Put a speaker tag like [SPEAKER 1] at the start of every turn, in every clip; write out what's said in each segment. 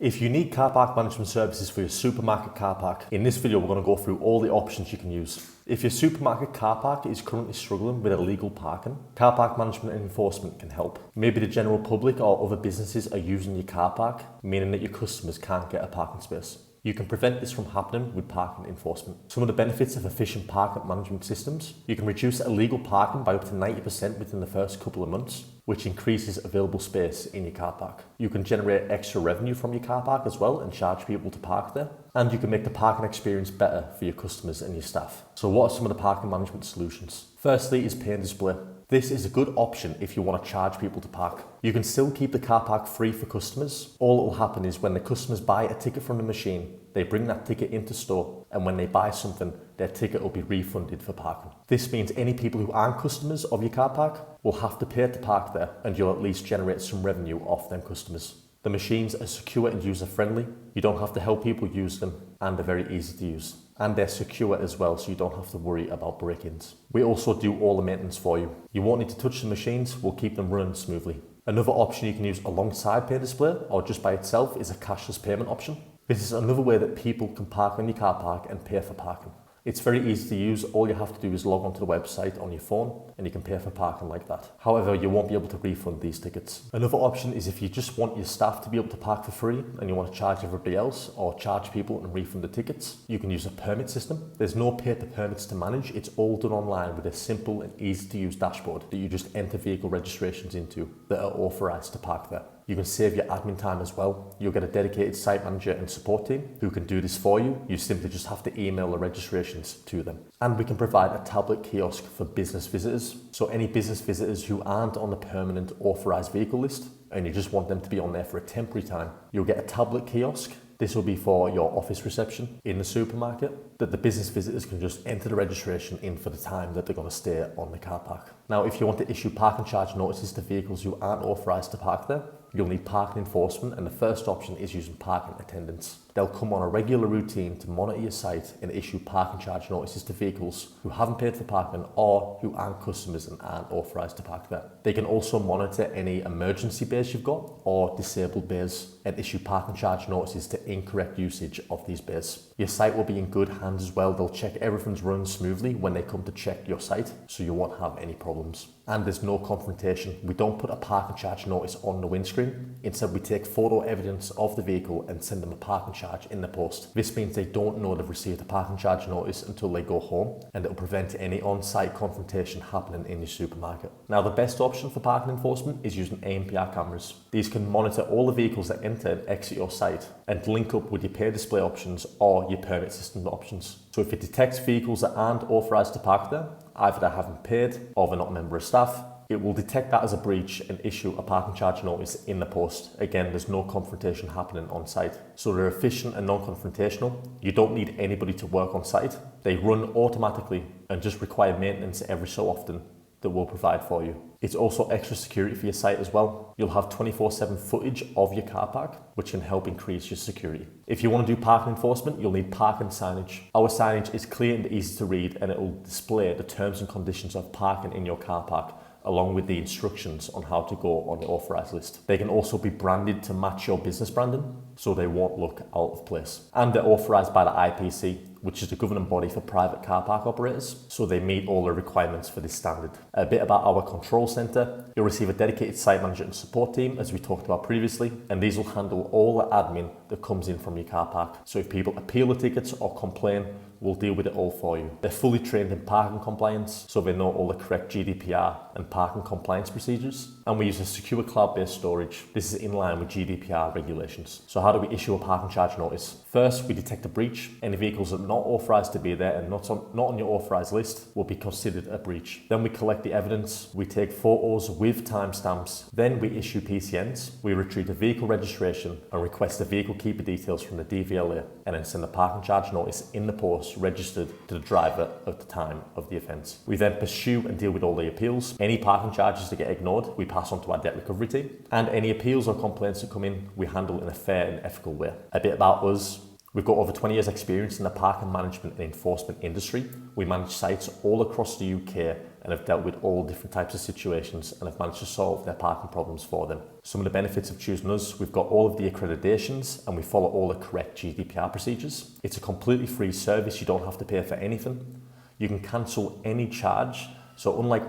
[SPEAKER 1] If you need car park management services for your supermarket car park, in this video we're going to go through all the options you can use. If your supermarket car park is currently struggling with illegal parking, car park management and enforcement can help. Maybe the general public or other businesses are using your car park, meaning that your customers can't get a parking space. You can prevent this from happening with parking enforcement. Some of the benefits of efficient parking management systems: you can reduce illegal parking by up to 90% within the first couple of months, which increases available space in your car park. You can generate extra revenue from your car park as well and charge people to park there. And you can make the parking experience better for your customers and your staff. So what are some of the parking management solutions? Firstly is pay and display. This is a good option if you want to charge people to park. You can still keep the car park free for customers. All that will happen is when the customers buy a ticket from the machine, they bring that ticket into store, and when they buy something, their ticket will be refunded for parking. This means any people who aren't customers of your car park will have to pay to park there, and you'll at least generate some revenue off them customers. The machines are secure and user-friendly. You don't have to help people use them, and they're very easy to use. And they're secure as well, so you don't have to worry about break-ins. We also do all the maintenance for you. You won't need to touch the machines, we'll keep them running smoothly. Another option you can use alongside pay display or just by itself is a cashless payment option. This is another way that people can park on your car park and pay for parking. It's very easy to use. All you have to do is log onto the website on your phone and you can pay for parking like that. However, you won't be able to refund these tickets. Another option is if you just want your staff to be able to park for free and you want to charge everybody else or charge people and refund the tickets, you can use a permit system. There's no paper permits to manage. It's all done online with a simple and easy to use dashboard that you just enter vehicle registrations into that are authorized to park there. You can save your admin time as well. You'll get a dedicated site manager and support team who can do this for you. You simply just have to email the registrations to them. And we can provide a tablet kiosk for business visitors. So any business visitors who aren't on the permanent authorized vehicle list and you just want them to be on there for a temporary time, you'll get a tablet kiosk. This will be for your office reception in the supermarket that the business visitors can just enter the registration in for the time that they're going to stay on the car park. Now, if you want to issue parking charge notices to vehicles who aren't authorized to park there, you'll need parking enforcement, and the first option is using parking attendants. They'll come on a regular routine to monitor your site and issue parking charge notices to vehicles who haven't paid for parking or who aren't customers and aren't authorised to park there. They can also monitor any emergency bays you've got or disabled bays and issue parking charge notices to incorrect usage of these bays. Your site will be in good hands as well. They'll check everything's running smoothly when they come to check your site, so you won't have any problems. And there's no confrontation. We don't put a parking charge notice on the windscreen. Instead, we take photo evidence of the vehicle and send them a parking charge in the post. This means they don't know they've received a parking charge notice until they go home, and it'll prevent any on-site confrontation happening in your supermarket. Now, the best option for parking enforcement is using ANPR cameras. These can monitor all the vehicles that enter and exit your site and link up with your pay display options or your permit system options. So if it detects vehicles that aren't authorised to park there, either they haven't paid or they're not a member of staff, it will detect that as a breach and issue a parking charge notice in the post. Again, there's no confrontation happening on site. So they're efficient and non-confrontational. You don't need anybody to work on site. They run automatically and just require maintenance every so often that we'll provide for you. It's also extra security for your site as well. You'll have 24/7 footage of your car park, which can help increase your security. If you want to do parking enforcement, you'll need parking signage. Our signage is clear and easy to read, and it will display the terms and conditions of parking in your car park, along with the instructions on how to go on the authorised list. They can also be branded to match your business branding, so they won't look out of place. And they're authorised by the IPC, which is the governing body for private car park operators, so they meet all the requirements for this standard. A bit about our control centre: you'll receive a dedicated site manager and support team, as we talked about previously, and these will handle all the admin that comes in from your car park. So if people appeal the tickets or complain, we'll deal with it all for you. They're fully trained in parking compliance, so they know all the correct GDPR and parking compliance procedures. And we use a secure cloud-based storage. This is in line with GDPR regulations. So how do we issue a parking charge notice? First, we detect a breach. Any vehicles that are not authorised to be there and not on your authorised list will be considered a breach. Then we collect the evidence. We take photos with timestamps. Then we issue PCNs. We retrieve the vehicle registration and request the vehicle keeper details from the DVLA, and then send the parking charge notice in the post registered to the driver at the time of the offence. We then pursue and deal with all the appeals. Any parking charges that get ignored, we pass on to our debt recovery team. And any appeals or complaints that come in, we handle in a fair and ethical way. A bit about us: we've got over 20 years experience in the parking management and enforcement industry. We manage sites all across the UK and have dealt with all different types of situations and have managed to solve their parking problems for them. Some of the benefits of choosing us: we've got all of the accreditations and we follow all the correct GDPR procedures. It's a completely free service, you don't have to pay for anything. You can cancel any charge, so unlike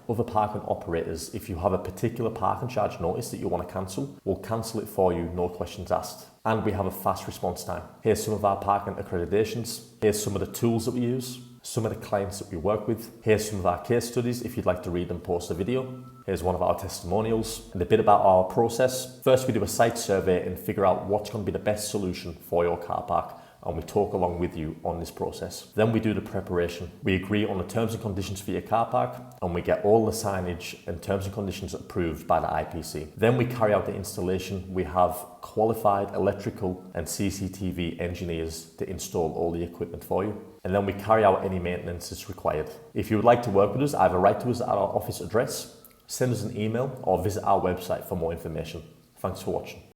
[SPEAKER 1] other parking operators, if you have a particular parking charge notice that you want to cancel, we'll cancel it for you, no questions asked. And we have a fast response time. Here's some of our parking accreditations. Here's some of the tools that we use, some of the clients that we work with. Here's some of our case studies if you'd like to read them post the video. Here's one of our testimonials and a bit about our process. First, we do a site survey and figure out what's going to be the best solution for your car park, and we talk along with you on this process. Then we do the preparation. We agree on the terms and conditions for your car park, and we get all the signage and terms and conditions approved by the IPC. Then we carry out the installation. We have qualified electrical and CCTV engineers to install all the equipment for you. And then we carry out any maintenance that's required. If you would like to work with us, either write to us at our office address, send us an email, or visit our website for more information. Thanks for watching.